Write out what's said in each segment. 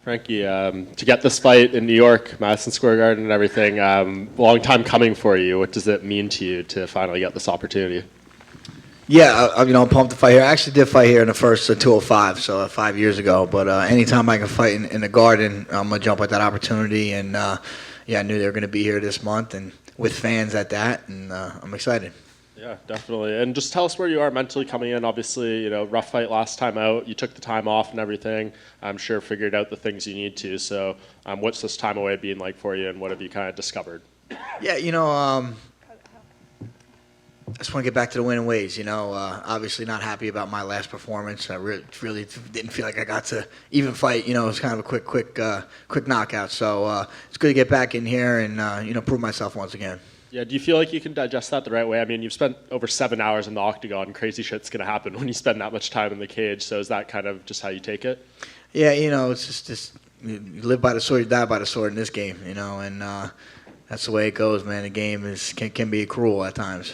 Frankie, to get this fight in New York, Madison Square Garden and everything, long time coming for you. What does it mean to you to finally get this opportunity? Yeah, I'm pumped to fight here. I actually did fight here in the first 205, so 5 years ago. But anytime I can fight in the Garden, I'm going to jump at that opportunity. And, I knew they were going to be here this month and with fans at that, and I'm excited. Yeah, definitely. And just tell us where you are mentally coming in. Obviously, rough fight last time out. You took the time off and everything. I'm sure figured out the things you need to. So what's this time away being like for you, and what have you kind of discovered? Yeah, I just want to get back to the winning ways, Obviously not happy about my last performance. I really didn't feel like I got to even fight. It was kind of a quick knockout. So it's good to get back in here and, prove myself once again. Yeah, do you feel like you can digest that the right way? I mean, you've spent over 7 hours in the octagon. Crazy shit's going to happen when you spend that much time in the cage. So is that kind of just how you take it? Yeah, it's just you live by the sword, you die by the sword in this game, and that's the way it goes, man. The game can be cruel at times.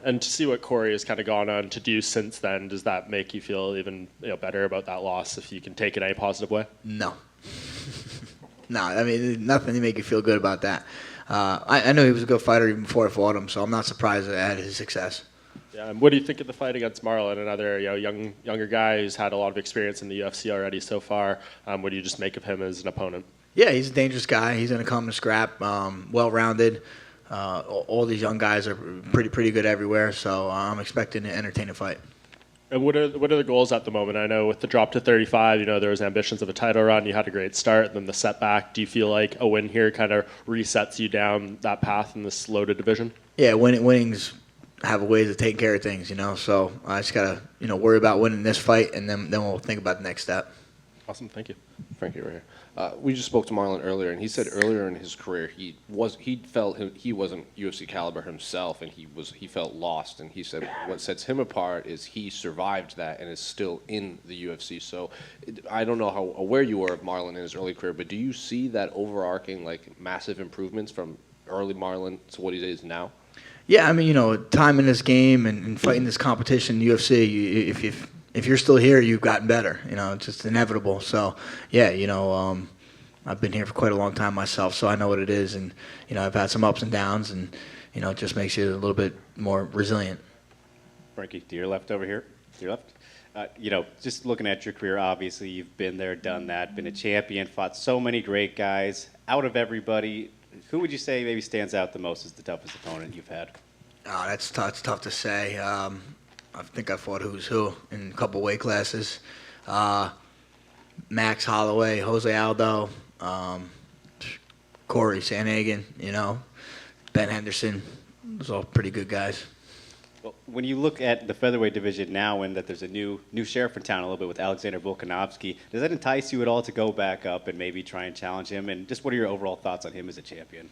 And to see what Corey has kind of gone on to do since then, does that make you feel even better about that loss if you can take it any positive way? No. No, I mean, nothing to make you feel good about that. I knew he was a good fighter even before I fought him, so I'm not surprised at his success. Yeah, and what do you think of the fight against Marlon, another younger guy who's had a lot of experience in the UFC already so far? What do you just make of him as an opponent? Yeah, he's a dangerous guy. He's going to come and scrap, well-rounded. All these young guys are pretty good everywhere, so I'm expecting an entertaining fight. And what are the goals at the moment? I know with the drop to 35, there was ambitions of a title run. You had a great start, and then the setback. Do you feel like a win here kind of resets you down that path in this loaded division? Yeah, winnings have a way of taking care of things, So I just gotta, worry about winning this fight, and then we'll think about the next step. Awesome, thank you. Frankie, right here. We just spoke to Marlon earlier, and he said earlier in his career he felt he wasn't UFC caliber himself, and he felt lost. And he said what sets him apart is he survived that and is still in the UFC. So I don't know how aware you were of Marlon in his early career, but do you see that overarching massive improvements from early Marlon to what he is now? Yeah, I mean, time in this game and fighting this competition in the UFC, if you're still here, you've gotten better. It's just inevitable. So, yeah, I've been here for quite a long time myself, so I know what it is. And, I've had some ups and downs, and, it just makes you a little bit more resilient. Frankie, to your left over here. To your left. Just looking at your career, obviously you've been there, done that, been a champion, fought so many great guys. Out of everybody, who would you say maybe stands out the most as the toughest opponent you've had? Oh, that's tough to say. I think I fought who's who in a couple weight classes. Max Holloway, Jose Aldo, Corey Sanhagen, Ben Henderson. Those are all pretty good guys. Well, when you look at the featherweight division now and that there's a new sheriff in town a little bit with Alexander Volkanovski, does that entice you at all to go back up and maybe try and challenge him? And just what are your overall thoughts on him as a champion?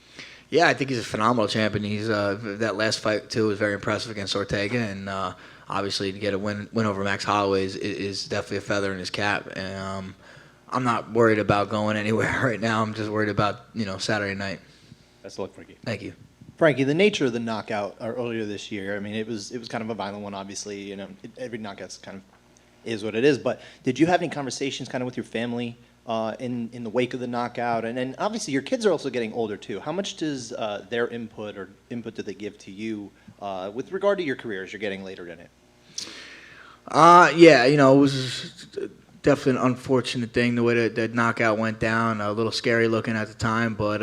Yeah, I think he's a phenomenal champion. He's that last fight, too, was very impressive against Ortega. And obviously to get a win over Max Holloway is definitely a feather in his cap. And I'm not worried about going anywhere right now. I'm just worried about, Saturday night. Best of luck, Frankie. Thank you. Frankie, the nature of the knockout earlier this year, I mean, it was kind of a violent one, obviously. Every knockout kind of is what it is. But did you have any conversations kind of with your family in the wake of the knockout? And then obviously your kids are also getting older too. How much does their input do they give to you with regard to your career as you're getting later in it? Yeah, it was definitely an unfortunate thing the way that knockout went down. A little scary looking at the time, but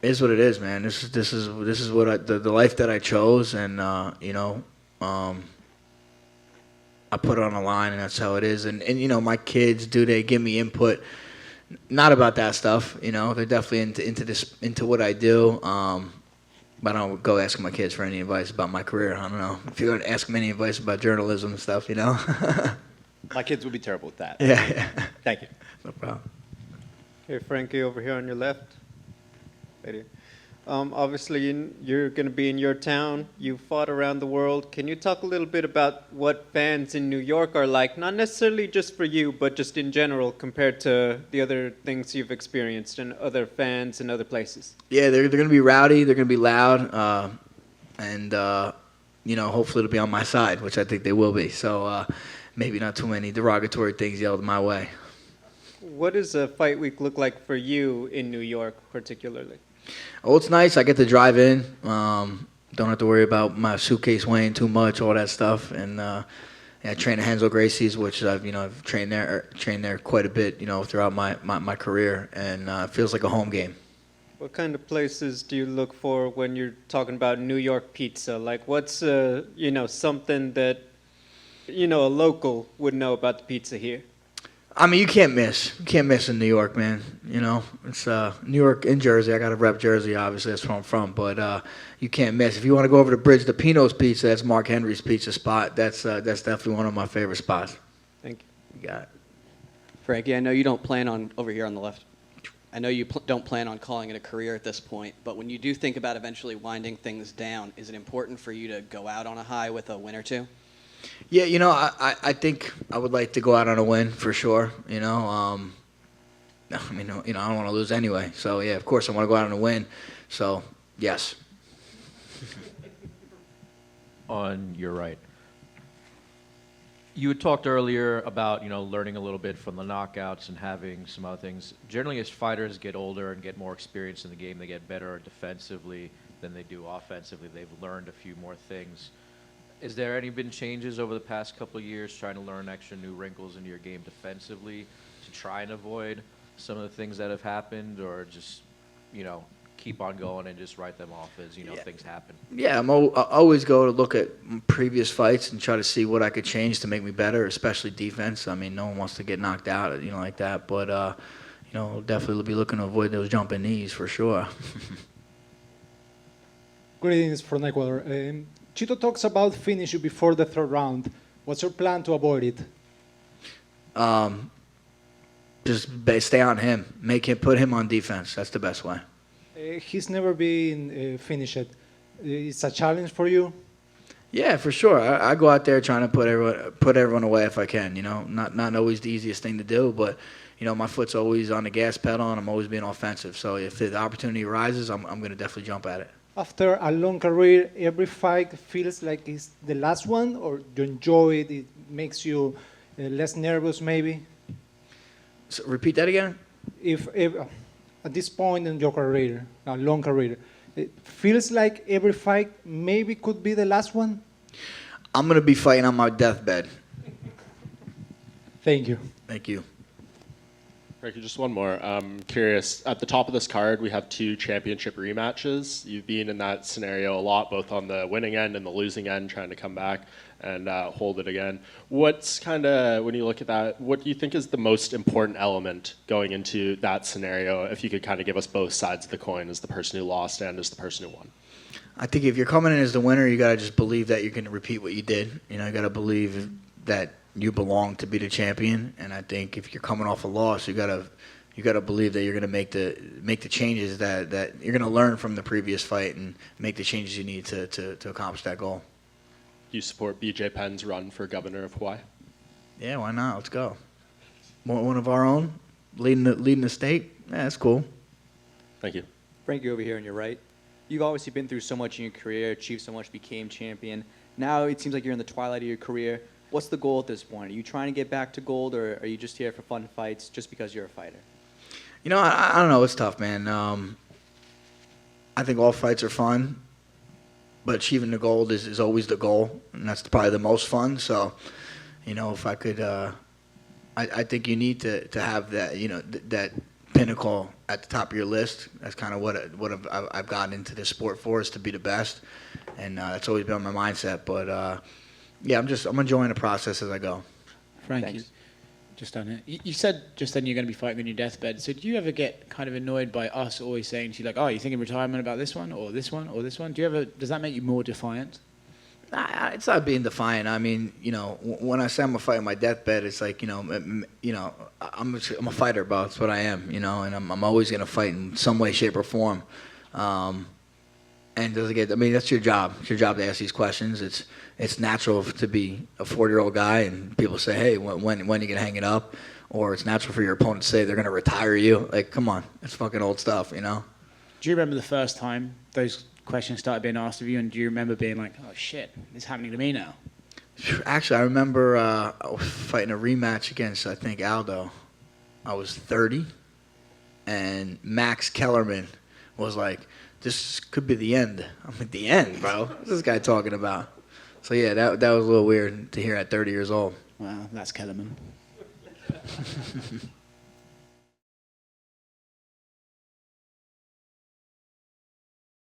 it is what it is, man. This is what the life that I chose, and I put it on the line, and that's how it is. And my kids, they give me input, not about that stuff. They're definitely into what I do. But I don't go asking my kids for any advice about my career. I don't know. If you're going to ask them any advice about journalism and stuff, My kids would be terrible with that. Yeah. Thank you. No problem. Hey, Frankie, over here on your left. Right here. Obviously, you're going to be in your town. You fought around the world. Can you talk a little bit about what fans in New York are like? Not necessarily just for you, but just in general compared to the other things you've experienced and other fans in other places. Yeah, they're going to be rowdy. They're going to be loud. And hopefully it'll be on my side, which I think they will be. So maybe not too many derogatory things yelled my way. What does a fight week look like for you in New York, particularly? Oh, it's nice. I get to drive in. Don't have to worry about my suitcase weighing too much, all that stuff. And I train at Hensel Gracie's, which I've trained there quite a bit, throughout my career, and it feels like a home game. What kind of places do you look for when you're talking about New York pizza? Like, what's something that a local would know about the pizza here? I mean, you can't miss. You can't miss in New York, man. It's New York and Jersey. I got to rep Jersey, obviously. That's where I'm from. But you can't miss. If you want to go over the bridge to Pino's Pizza, that's Mark Henry's pizza spot. That's definitely one of my favorite spots. Thank you. You got it. Frankie, I know you don't plan on, over here on the left, I know you don't plan on calling it a career at this point, but when you do think about eventually winding things down, is it important for you to go out on a high with a win or two? Yeah, I think I would like to go out on a win for sure. I don't want to lose anyway. So yeah, of course I want to go out on a win. So yes. On your right. You had talked earlier about learning a little bit from the knockouts and having some other things. Generally, as fighters get older and get more experience in the game, they get better defensively than they do offensively. They've learned a few more things. Is there been changes over the past couple of years trying to learn extra new wrinkles into your game defensively to try and avoid some of the things that have happened, or just, keep on going and just write them off as, things happen? Yeah, I always go to look at previous fights and try to see what I could change to make me better, especially defense. I mean, no one wants to get knocked out, like that. But, definitely be looking to avoid those jumping knees for sure. Greetings from Ecuador. Chito talks about finish you before the third round. What's your plan to avoid it? Just stay on him. Put him on defense. That's the best way. He's never been finished. It's a challenge for you? Yeah, for sure. I go out there trying to put everyone away if I can. Not always the easiest thing to do, but my foot's always on the gas pedal and I'm always being offensive. So if the opportunity arises, I'm going to definitely jump at it. After a long career, every fight feels like it's the last one, or you enjoy it? It makes you less nervous, maybe. So repeat that again. If at this point in your career, a long career, it feels like every fight maybe could be the last one. I'm going to be fighting on my deathbed. Thank you. Thank you. Frankie, just one more. I'm curious, at the top of this card, we have 2 championship rematches. You've been in that scenario a lot, both on the winning end and the losing end, trying to come back and hold it again. What's kind of, when you look at that, what do you think is the most important element going into that scenario, if you could kind of give us both sides of the coin, as the person who lost and as the person who won? I think if you're coming in as the winner, you got to just believe that you're going to repeat what you did. You got to believe that you belong to be the champion, and I think if you're coming off a loss, you gotta believe that you're gonna make the changes that you're gonna learn from the previous fight and make the changes you need to accomplish that goal. Do you support BJ Penn's run for governor of Hawaii? Yeah, why not? Let's go. One of our own, leading the state. Yeah, that's cool. Thank you. Frankie over here on your right. You've obviously been through so much in your career, achieved so much, became champion. Now it seems like you're in the twilight of your career. What's the goal at this point? Are you trying to get back to gold, or are you just here for fun fights just because you're a fighter? I don't know. It's tough, man. I think all fights are fun, but achieving the gold is always the goal, and that's probably the most fun. So, if I could, I think you need to have that, that pinnacle at the top of your list. That's kind of what I've gotten into this sport for, is to be the best, and that's always been my mindset. But yeah, I'm enjoying the process as I go. Frankie, just on it. You said just then you're going to be fighting on your deathbed. So do you ever get kind of annoyed by us always saying to you, like, oh, you thinking retirement about this one or this one or this one? Does that make you more defiant? It's not being defiant. I mean, when I say I'm gonna fight on my deathbed, it's like, I'm a fighter, bro. That's what I am, and I'm always gonna fight in some way, shape, or form. And that's your job. It's your job to ask these questions. It's natural to be a 40-year-old guy and people say, hey, when are you gonna hang it up? Or it's natural for your opponent to say they're gonna retire you. Like, come on, it's fucking old stuff, Do you remember the first time those questions started being asked of you, and do you remember being like, oh shit, it's happening to me now? Actually, I remember fighting a rematch against, I think, Aldo. I was 30, and Max Kellerman was like, "This could be the end." I'm like, "The end, bro? What's this guy talking about?" So yeah, that was a little weird to hear at 30 years old. Wow, that's Kellerman.